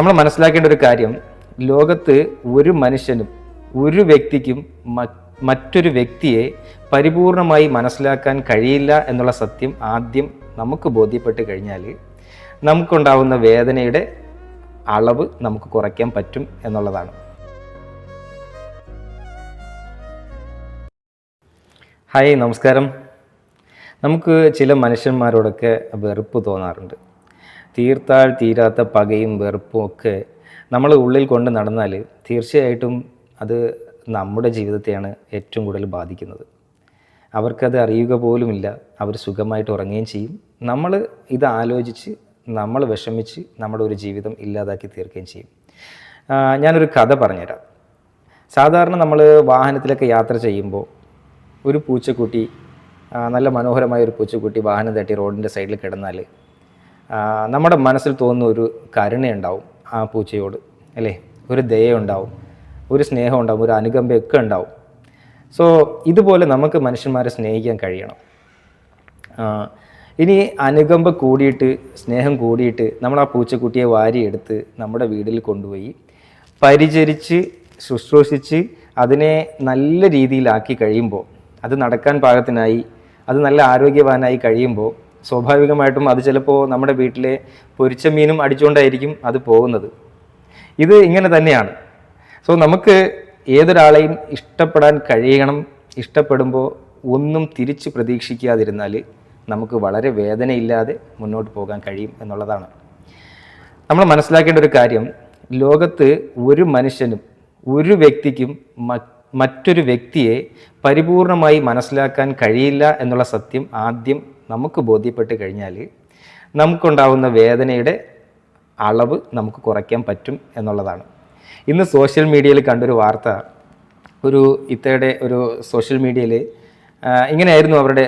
നമ്മൾ മനസ്സിലാക്കേണ്ട ഒരു കാര്യം, ലോകത്ത് ഒരു മനുഷ്യനും ഒരു വ്യക്തിക്കും മറ്റൊരു വ്യക്തിയെ പരിപൂർണമായി മനസ്സിലാക്കാൻ കഴിയില്ല എന്നുള്ള സത്യം ആദ്യം നമുക്ക് ബോധ്യപ്പെട്ട് കഴിഞ്ഞാൽ നമുക്കുണ്ടാവുന്ന വേദനയുടെ അളവ് നമുക്ക് കുറയ്ക്കാൻ പറ്റും എന്നുള്ളതാണ്. ഹായ്, നമസ്കാരം. നമുക്ക് ചില മനുഷ്യന്മാരോടൊക്കെ വെറുപ്പ് തോന്നാറുണ്ട്. തീർത്താൽ തീരാത്ത പകയും വെറുപ്പും ഒക്കെ നമ്മൾ ഉള്ളിൽ കൊണ്ട് നടന്നാൽ തീർച്ചയായിട്ടും അത് നമ്മുടെ ജീവിതത്തെയാണ് ഏറ്റവും കൂടുതൽ ബാധിക്കുന്നത്. അവർക്കത് അറിയുക പോലുമില്ല. അവർ സുഖമായിട്ട് ഉറങ്ങുകയും ചെയ്യും. നമ്മൾ ഇത് ആലോചിച്ച് നമ്മൾ വിഷമിച്ച് നമ്മുടെ ഒരു ജീവിതം ഇല്ലാതാക്കി തീർക്കുകയും ചെയ്യും. ഞാനൊരു കഥ പറഞ്ഞുതരാം. സാധാരണ നമ്മൾ വാഹനത്തിലൊക്കെ യാത്ര ചെയ്യുമ്പോൾ ഒരു പൂച്ചക്കുട്ടി, നല്ല മനോഹരമായ ഒരു പൂച്ചക്കുട്ടി വാഹനം തട്ടി റോഡിൻ്റെ സൈഡിൽ കിടന്നാൽ നമ്മുടെ മനസ്സിൽ തോന്നുന്ന ഒരു കരുണയുണ്ടാവും ആ പൂച്ചയോട്, അല്ലേ? ഒരു ദയയുണ്ടാവും, ഒരു സ്നേഹം ഉണ്ടാവും, ഒരു അനുകമ്പയൊക്കെ ഉണ്ടാവും. സോ ഇതുപോലെ നമുക്ക് മനുഷ്യന്മാരെ സ്നേഹിക്കാൻ കഴിയണം. ഇനി അനുകമ്പ കൂടിയിട്ട്, സ്നേഹം കൂടിയിട്ട് നമ്മൾ ആ പൂച്ചക്കുട്ടിയെ വാരിയെടുത്ത് നമ്മുടെ വീട്ടിൽ കൊണ്ടുപോയി പരിചരിച്ച് ശുശ്രൂഷിച്ച് അതിനെ നല്ല രീതിയിലാക്കി കഴിയുമ്പോൾ, അത് നടക്കാൻ പാകത്തിനായി, അത് നല്ല ആരോഗ്യവാനായി കഴിയുമ്പോൾ സ്വാഭാവികമായിട്ടും അത് ചിലപ്പോൾ നമ്മുടെ വീട്ടിലെ പൊരിച്ച മീനും അടിച്ചുകൊണ്ടായിരിക്കും അത് പോകുന്നത്. ഇത് ഇങ്ങനെ തന്നെയാണ്. സോ നമുക്ക് ഏതൊരാളെയും ഇഷ്ടപ്പെടാൻ കഴിയണം. ഇഷ്ടപ്പെടുമ്പോൾ ഒന്നും തിരിച്ച് പ്രതീക്ഷിക്കാതിരുന്നാൽ നമുക്ക് വളരെ വേദനയില്ലാതെ മുന്നോട്ട് പോകാൻ കഴിയും എന്നുള്ളതാണ്. നമ്മൾ മനസ്സിലാക്കേണ്ട ഒരു കാര്യം, ലോകത്ത് ഒരു മനുഷ്യനും ഒരു വ്യക്തിക്കും മറ്റൊരു വ്യക്തിയെ പരിപൂർണമായി മനസ്സിലാക്കാൻ കഴിയില്ല എന്നുള്ള സത്യം ആദ്യം നമുക്ക് ബോധ്യപ്പെട്ട് കഴിഞ്ഞാൽ നമുക്കുണ്ടാവുന്ന വേദനയുടെ അളവ് നമുക്ക് കുറയ്ക്കാൻ പറ്റും എന്നുള്ളതാണ്. ഇന്ന് സോഷ്യൽ മീഡിയയിൽ കണ്ടൊരു വാർത്ത, ഒരു ഇത്തയുടെ ഒരു സോഷ്യൽ മീഡിയയിൽ ഇങ്ങനെയായിരുന്നു അവരുടെ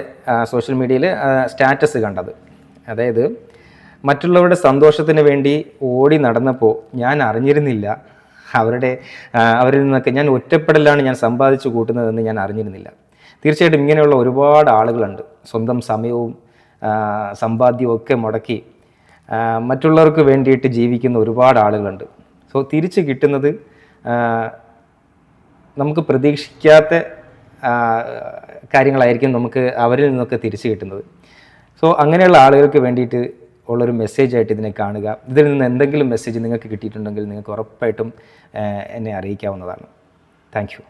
സോഷ്യൽ മീഡിയയിൽ സ്റ്റാറ്റസ് കണ്ടത്. അതായത്, മറ്റുള്ളവരുടെ സന്തോഷത്തിന് വേണ്ടി ഓടി നടന്നപ്പോൾ ഞാൻ അറിഞ്ഞിരുന്നില്ല അവരിൽ നിന്നൊക്കെ ഞാൻ ഒറ്റപ്പെടലാണ് ഞാൻ സമ്പാദിച്ചു കൂട്ടുന്നതെന്ന് ഞാൻ അറിഞ്ഞിരുന്നില്ല. തീർച്ചയായിട്ടും ഇങ്ങനെയുള്ള ഒരുപാട് ആളുകളുണ്ട്. സ്വന്തം സമയവും സമ്പാദ്യവും ഒക്കെ മുടക്കി മറ്റുള്ളവർക്ക് വേണ്ടിയിട്ട് ജീവിക്കുന്ന ഒരുപാട് ആളുകളുണ്ട്. സോ തിരിച്ച് കിട്ടുന്നത് നമുക്ക് പ്രതീക്ഷിക്കാത്ത കാര്യങ്ങളായിരിക്കും നമുക്ക് അവരിൽ നിന്നൊക്കെ തിരിച്ച് കിട്ടുന്നത്. സോ അങ്ങനെയുള്ള ആളുകൾക്ക് വേണ്ടിയിട്ട് ഉള്ളൊരു മെസ്സേജായിട്ട് ഇതിനെ കാണുക. ഇതിൽ നിന്ന് എന്തെങ്കിലും മെസ്സേജ് നിങ്ങൾക്ക് കിട്ടിയിട്ടുണ്ടെങ്കിൽ നിങ്ങൾക്ക് ഉറപ്പായിട്ടും എന്നെ അറിയിക്കാവുന്നതാണ്. Thank you.